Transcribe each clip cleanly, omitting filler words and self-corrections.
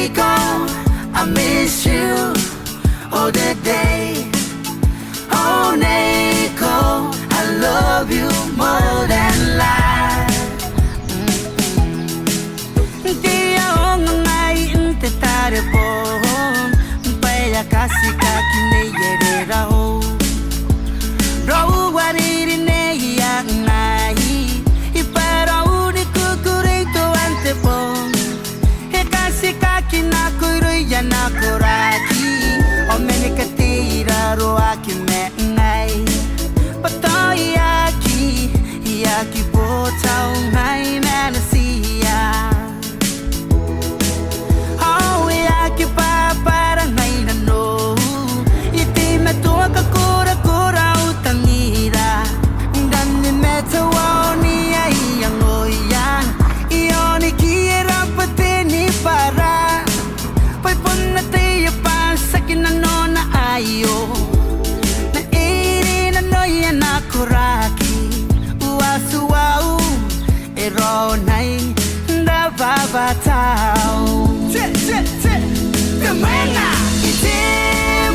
go, I miss you all the day. Oh, Nico, I love you more than life. Dia ongai inte tare po, paya kasi kakine yere raho. Rahu wariri ne yang nai, ipara uni kukurito ante po. He kasi kakina kuru yana kuraki, o meni katira roaki me nai. Patoy yaki po tau ngai manasiya. Oh yaki pa para ngai na no, iti me tua kakura kura utangira. Dani me tawa ni ai yang oyan, ioni kira pati ni para. Pai pun na tiya pa sakin na no na ayo. Kuraki uasuau eronai da babatau kemana ite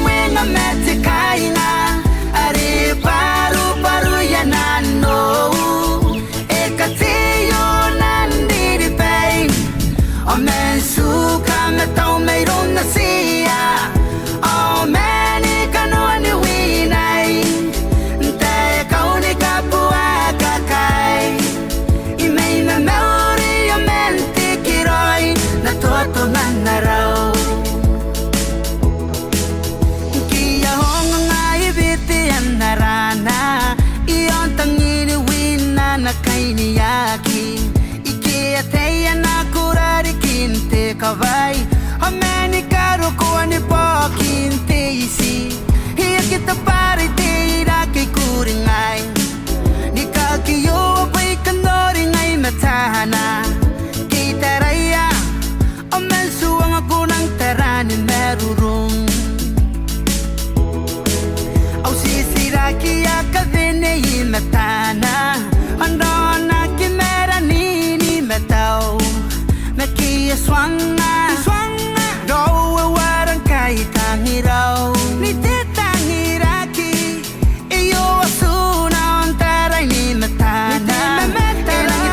mwenga mete kaina are paru ya nano ekate yo nandiri pain o mensu kame tau meiro nasia o mani kano ani winai to nanarao kia hong ngai biti anarana ion tangini wina na kaini yaki ikia teya na kurari kinte kawai ameni karo ko ani po kinte isi hiya kita pare teira ke kuringai nikakiyo pai kanori ngai matana kita raya suang aku nang terani merurung au sisira kia kavene imatana andona kimerani ni metau mekia swanga do warang kai tangirau ni te tangiraki iyo asuna antarai ni metana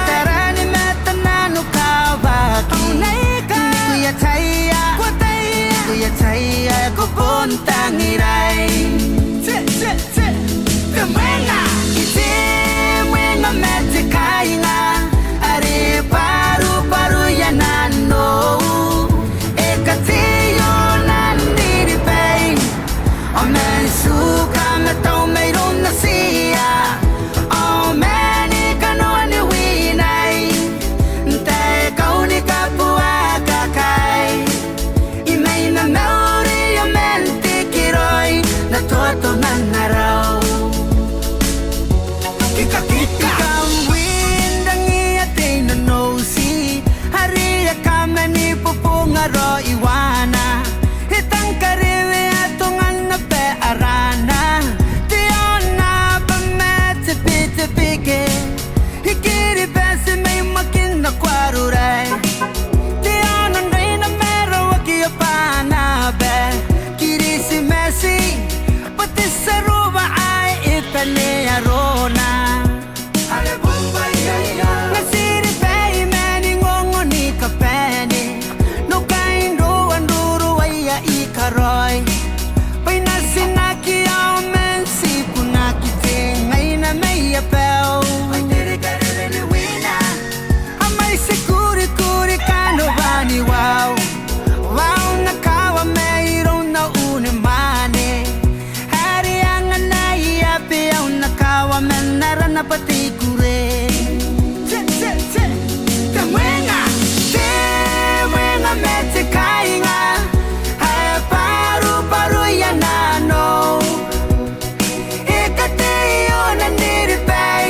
terani metana no kawaki Taya ko pontang iray Kemana ite mwenga mete kainga are paru ya nano ekate yo nandiri pain o mensu kame tau meiro nasia o meni kano ani winai te kauni kapua kakai na nauri ya mente kiroi na toto nanarao kika kamwindang iate na nosi hari ya kamani pupunga ro iwana hitang kariwe atungan na pe arana tiona pa mete pite pike hikiri pese may makin na kwaruray kirisi Messi pati saruba ay ipane arona ale bombay ya nasiri pay mani ngongo ni kapene no kain do anduru waya ikaroy pay nasinaki au mensi punaki ngai na may apel ay tere karele ni wina amay sikuri kuri kano bani wow nakawa meiro na unimane hari ang anay api ang nakawa menara na pati kure Temwenga mete kainga hai paru ya nano ekate yo nandiri pay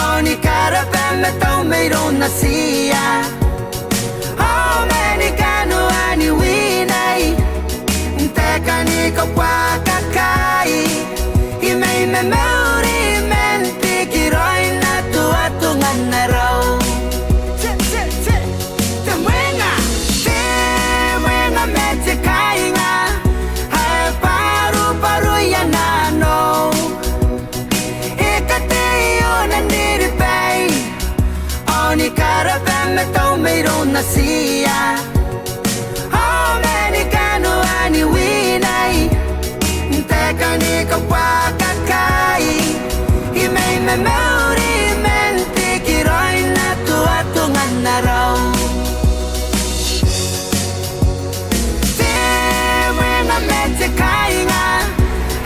oni karabe me tau meiro na siya ani winai tekani ko pakakai imay memory mente kiroi na tuatungan na raw temwenga me tau me rona sia Oh meni kanu ani winai Teka ni ka wakakai I mei me meuri menti ki roi na tua tungan na rau Te mwena me te kainga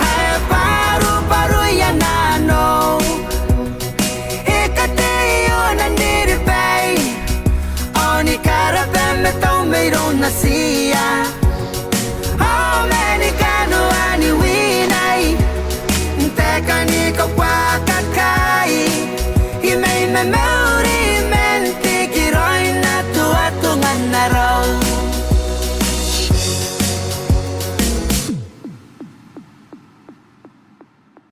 Hai paru paru ya nano Ika te iona niri pei Oni karape me tau me rona sia